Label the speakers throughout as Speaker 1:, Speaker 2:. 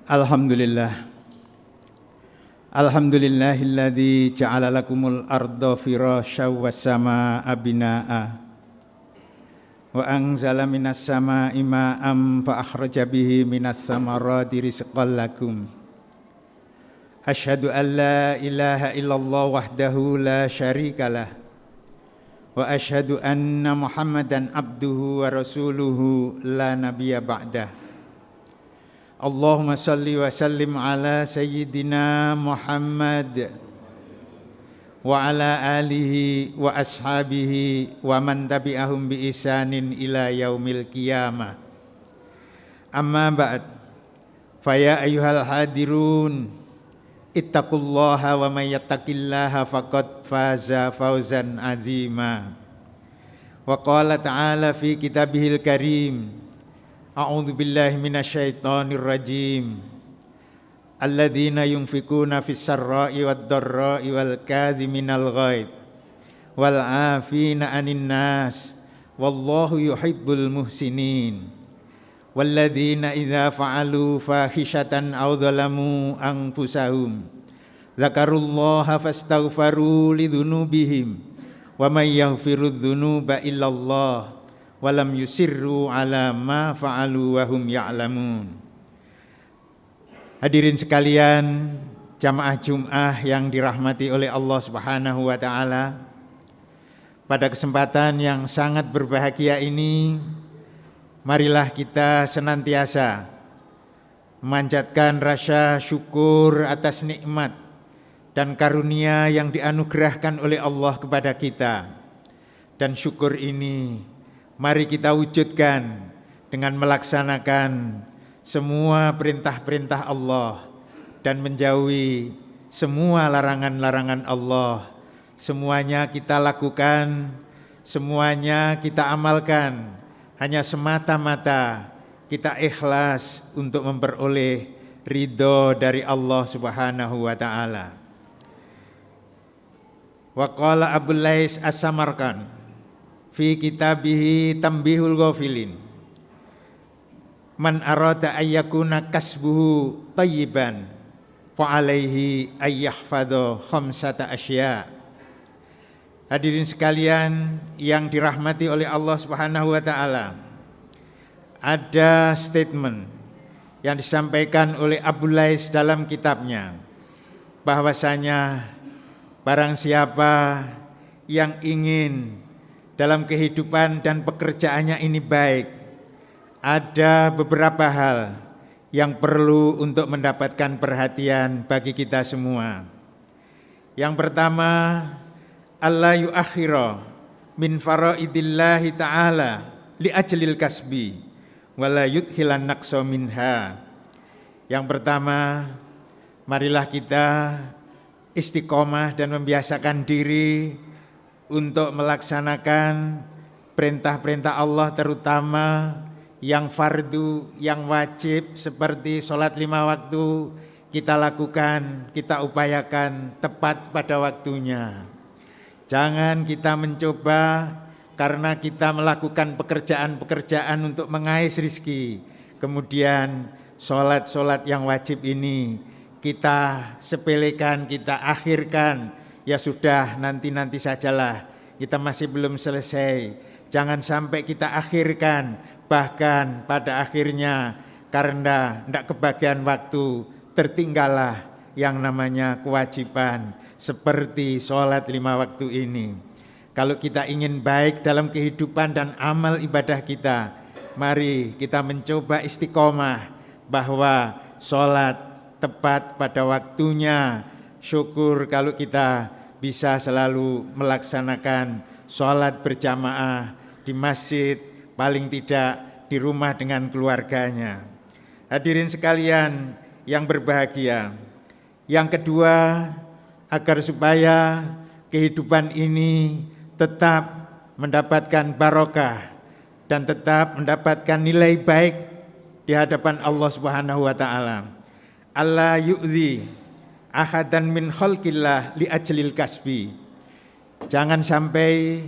Speaker 1: Alhamdulillah. Alhamdulillahilladzi ja'ala lakumul arda firasya was samaa'a binaa'a wa anzala minas samaa'i ma'an fa akhraja bihi minas samarati rizqan lakum. Asyhadu an la ilaha illallah wahdahu la syarikalah wa asyhadu anna Muhammadan abduhu wa rasuluhu la nabiyya ba'dah. Allahumma salli wa sallim ala sayyidina Muhammad wa ala alihi wa ashabihi wa man tabi'ahum bi ihsanin ila yaumil qiyamah. Amma ba'd, faya ayyuhal hadirun ittaqullaha wa may yattaqillaha faqad faza fawzan azima. Wa qala ta'ala fi kitabihil karim, a'udzu billahi minasyaitonir rajim. Alladzina yunfikuna fis sarra'i wad dharra'i wal kadhiminal ghaidh wal 'afina 'anil nas wallahu yuhibbul muhsinin. Walladzina idza fa'alu fahishatan aw dzalamu anfusahum dzakarullaha fastaghfaru lidzunubihim wa may yaghfirudz dzunuba illallah walam yusirru ala ma fa'alu wa hum ya'lamun. Hadirin sekalian, jamaah Jum'ah yang dirahmati oleh Allah Subhanahu wa taala. Pada kesempatan yang sangat berbahagia ini, marilah kita senantiasa memanjatkan rasa syukur atas nikmat dan karunia yang dianugerahkan oleh Allah kepada kita. Dan syukur ini mari kita wujudkan dengan melaksanakan semua perintah-perintah Allah dan menjauhi semua larangan-larangan Allah. Semuanya kita lakukan, semuanya kita amalkan, hanya semata-mata kita ikhlas untuk memperoleh ridho dari Allah Subhanahu wa taala. Wa qala Abul Lais As-Samarqand fi kitabihi Tambihul Ghafilin, man arada ayyakuna kasbuhu tayyiban fa alaihi ayyahfadha khamsata asya. Hadirin sekalian yang dirahmati oleh Allah Subhanahu wa taala, ada statement yang disampaikan oleh Abu Lais dalam kitabnya bahwasanya barang siapa yang ingin dalam kehidupan dan pekerjaannya ini baik, ada beberapa hal yang perlu untuk mendapatkan perhatian bagi kita semua. Yang pertama, alla yuakhira min faraidillahi ta'ala li ajlil kasbi wala yudhilan naqsa minha. Yang pertama, marilah kita istiqomah dan membiasakan diri untuk melaksanakan perintah-perintah Allah, terutama yang fardu, yang wajib seperti sholat 5 waktu kita lakukan, kita upayakan tepat pada waktunya. Jangan kita mencoba karena kita melakukan pekerjaan-pekerjaan untuk mengais rizki, kemudian sholat-sholat yang wajib ini kita sepelekan, kita akhirkan. Ya sudah, nanti sajalah, kita masih belum selesai. Jangan sampai kita akhirkan, bahkan pada akhirnya karena tidak kebagian waktu, tertinggallah yang namanya kewajiban seperti sholat 5 waktu ini. Kalau kita ingin baik dalam kehidupan dan amal ibadah kita, mari kita mencoba istiqomah bahwa sholat tepat pada waktunya. Syukur kalau kita bisa selalu melaksanakan sholat berjamaah di masjid, paling tidak di rumah dengan keluarganya. Hadirin sekalian yang berbahagia, yang kedua, agar supaya kehidupan ini tetap mendapatkan barokah dan tetap mendapatkan nilai baik di hadapan Allah Subhanahu wa taala. Allah yu'zi ahadan min khalqillah li ajlil kasbi. Jangan sampai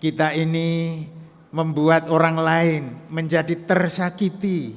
Speaker 1: kita ini membuat orang lain menjadi tersakiti,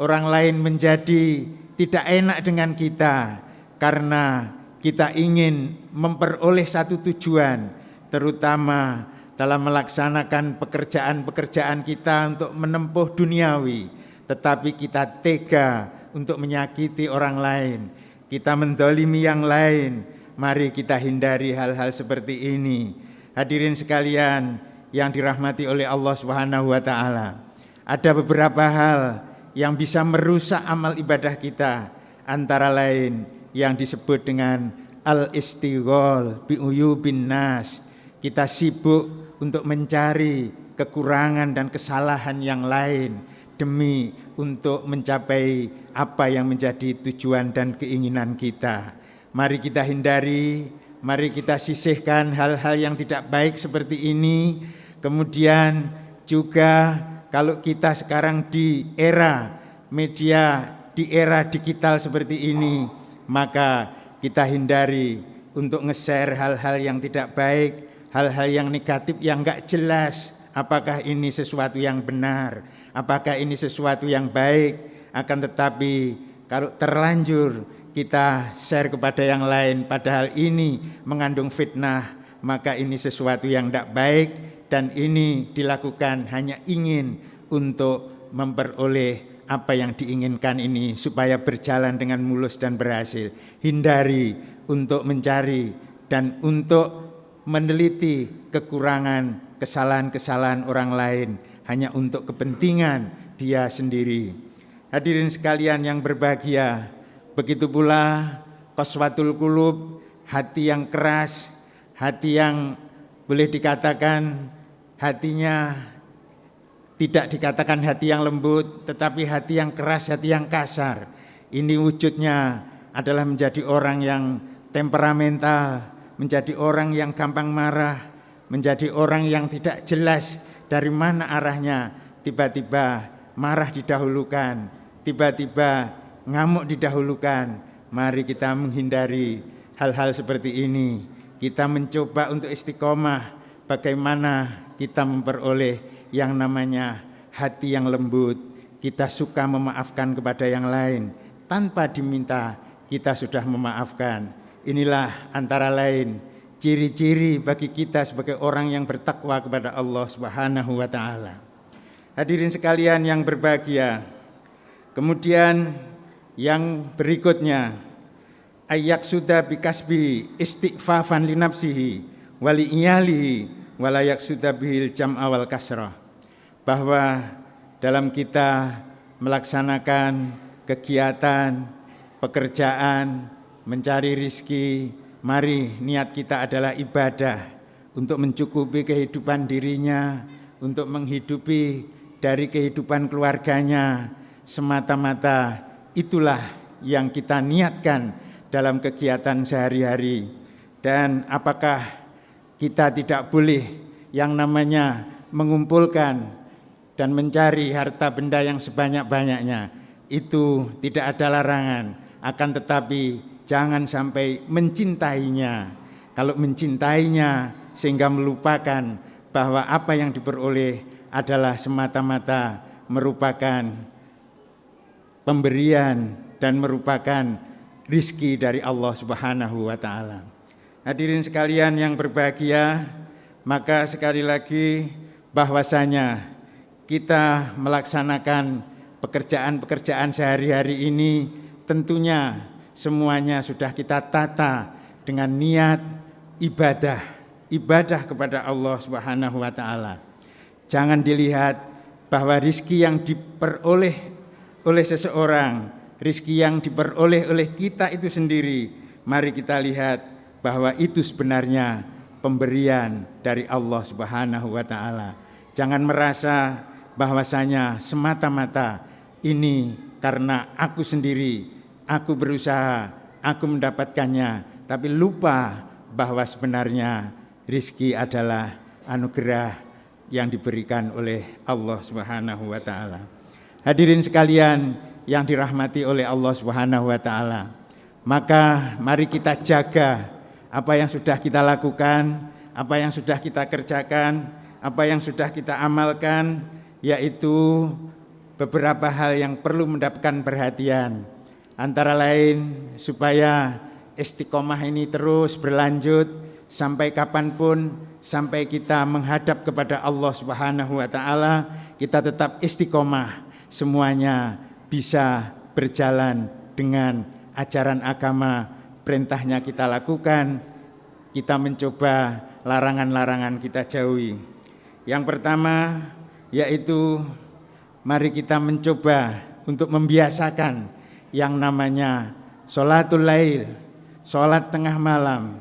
Speaker 1: orang lain menjadi tidak enak dengan kita karena kita ingin memperoleh satu tujuan, terutama dalam melaksanakan pekerjaan-pekerjaan kita untuk menempuh duniawi, tetapi kita tega untuk menyakiti orang lain, kita mendolimi yang lain. Mari kita hindari hal-hal seperti ini. Hadirin sekalian yang dirahmati oleh Allah Subhanahu wa taala. Ada beberapa hal yang bisa merusak amal ibadah kita, antara lain yang disebut dengan al-istighol bi uyubin nas. Kita sibuk untuk mencari kekurangan dan kesalahan yang lain demi untuk mencapai apa yang menjadi tujuan dan keinginan kita. Mari kita hindari, mari kita sisihkan hal-hal yang tidak baik seperti ini. Kemudian juga kalau kita sekarang di era media, di era digital seperti ini, maka kita hindari untuk nge-share hal-hal yang tidak baik, hal-hal yang negatif yang enggak jelas. Apakah ini sesuatu yang benar? Apakah ini sesuatu yang baik? Akan tetapi kalau terlanjur kita share kepada yang lain padahal ini mengandung fitnah, maka ini sesuatu yang tidak baik dan ini dilakukan hanya ingin untuk memperoleh apa yang diinginkan ini supaya berjalan dengan mulus dan berhasil. Hindari untuk mencari dan untuk meneliti kekurangan, kesalahan-kesalahan orang lain hanya untuk kepentingan dia sendiri. Hadirin sekalian yang berbahagia, begitu pula qaswatul qulub, hati yang keras, hati yang boleh dikatakan hatinya tidak dikatakan hati yang lembut, tetapi hati yang keras, hati yang kasar. Ini wujudnya adalah menjadi orang yang temperamental, menjadi orang yang gampang marah, menjadi orang yang tidak jelas dari mana arahnya, tiba-tiba marah didahulukan, tiba-tiba ngamuk didahulukan. Mari kita menghindari hal-hal seperti ini. Kita mencoba untuk istiqomah, bagaimana kita memperoleh yang namanya hati yang lembut. Kita suka memaafkan kepada yang lain tanpa diminta, kita sudah memaafkan. Inilah antara lain ciri-ciri bagi kita sebagai orang yang bertakwa kepada Allah Subhanahu wa taala. Hadirin sekalian yang berbahagia, kemudian yang berikutnya, ayyak sudah bikasbi istighfafan li nafsihi wali iyalihi walayak sudah bihil jam'a wal kasrah. Bahwa dalam kita melaksanakan kegiatan, pekerjaan, mencari rizki, mari niat kita adalah ibadah untuk mencukupi kehidupan dirinya, untuk menghidupi dari kehidupan keluarganya, semata-mata itulah yang kita niatkan dalam kegiatan sehari-hari. Dan apakah kita tidak boleh yang namanya mengumpulkan dan mencari harta benda yang sebanyak-banyaknya? Itu tidak ada larangan, akan tetapi jangan sampai mencintainya. Kalau mencintainya sehingga melupakan bahwa apa yang diperoleh adalah semata-mata merupakan pemberian dan merupakan rizki dari Allah Subhanahu wa taala. Hadirin sekalian yang berbahagia, maka sekali lagi bahwasanya kita melaksanakan pekerjaan-pekerjaan sehari-hari ini tentunya semuanya sudah kita tata dengan niat ibadah kepada Allah Subhanahu wa taala. Jangan dilihat bahwa rizki yang diperoleh oleh seseorang, rizki yang diperoleh oleh kita itu sendiri, mari kita lihat bahwa itu sebenarnya pemberian dari Allah Subhanahu wa taala. Jangan merasa bahwasanya semata-mata ini karena aku sendiri, aku berusaha, aku mendapatkannya, tapi lupa bahwa sebenarnya rizki adalah anugerah yang diberikan oleh Allah Subhanahu wa taala. Hadirin sekalian yang dirahmati oleh Allah Subhanahu wa taala, maka mari kita jaga apa yang sudah kita lakukan, apa yang sudah kita kerjakan apa yang sudah kita amalkan, yaitu beberapa hal yang perlu mendapatkan perhatian. Antara lain supaya istiqomah ini terus berlanjut sampai kapanpun, sampai kita menghadap kepada Allah Subhanahu wa Ta'ala, kita tetap istiqomah, semuanya bisa berjalan dengan ajaran agama, perintahnya kita lakukan, kita mencoba, larangan-larangan kita jauhi. Yang pertama yaitu mari kita mencoba untuk membiasakan yang namanya sholatul lail, sholat tengah malam,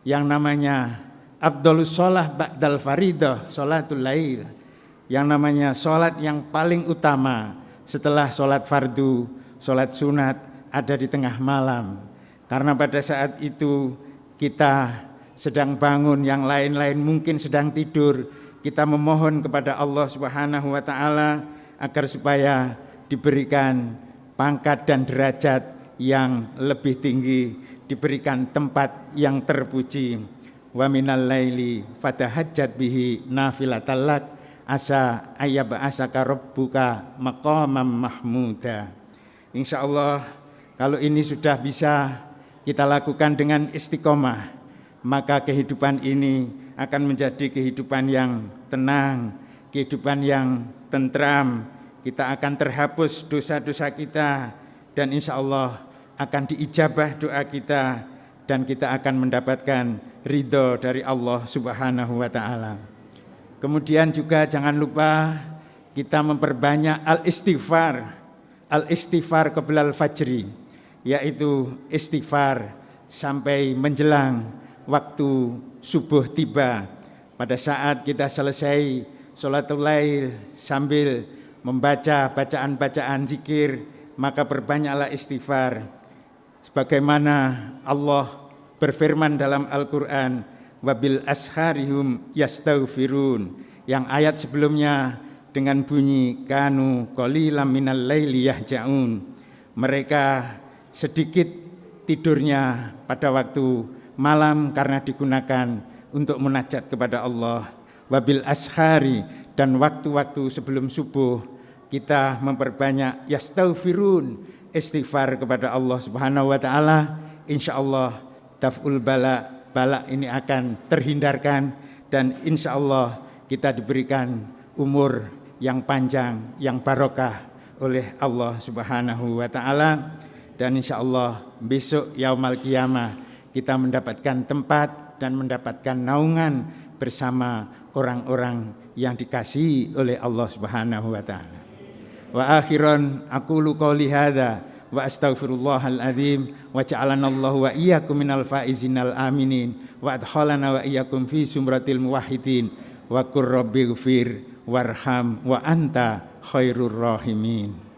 Speaker 1: yang namanya afdhalus sholah ba'dal faridah, sholatul lail, yang namanya sholat yang paling utama setelah sholat fardu, sholat sunat ada di tengah malam. Karena pada saat itu kita sedang bangun, yang lain-lain mungkin sedang tidur, kita memohon kepada Allah Subhanahu wa Ta'ala agar supaya diberikan pangkat dan derajat yang lebih tinggi, diberikan tempat yang terpuji. Wa minal laili fatahajjat bihi nafilatan lak asa ayyab'asaka rabbuka maqaman mahmuda. Insyaallah kalau ini sudah bisa kita lakukan dengan istiqomah, maka kehidupan ini akan menjadi kehidupan yang tenang, kehidupan yang tentram. Kita akan terhapus dosa-dosa kita, dan insya Allah akan diijabah doa kita, dan kita akan mendapatkan ridho dari Allah Subhanahu wa Ta'ala. Kemudian juga jangan lupa kita memperbanyak al-istighfar qabla al-fajri, yaitu istighfar sampai menjelang waktu subuh tiba. Pada saat kita selesai sholatul lail sambil membaca bacaan-bacaan zikir, maka perbanyaklah istighfar. Sebagaimana Allah berfirman dalam Al-Quran, wabil asharihum yastaghfirun, yang ayat sebelumnya dengan bunyi kanu qalilan minal laili yahja'un, mereka sedikit tidurnya pada waktu malam karena digunakan untuk munajat kepada Allah. Wabil ashari, dan waktu-waktu sebelum subuh kita memperbanyak yastaghfirun, istighfar kepada Allah Subhanahu wa Ta'ala. Insyaallah taf'ul bala ini akan terhindarkan, dan insyaallah kita diberikan umur yang panjang, yang barokah oleh Allah Subhanahu wa Ta'ala. Dan insyaallah besok yaumul qiyamah kita mendapatkan tempat dan mendapatkan naungan bersama orang-orang yang dikasihi oleh Allah Subhanahu wa Ta'ala. Wa akhiran aqulu qouli hadza wa astaghfirullahal azim wa ja'alana Allahu wa iyyakum minal faizinal aminin wa adkhalana wa iyyakum fi sumratil muwahhidin wa qur rabbighfir warham wa anta khairur rahimin.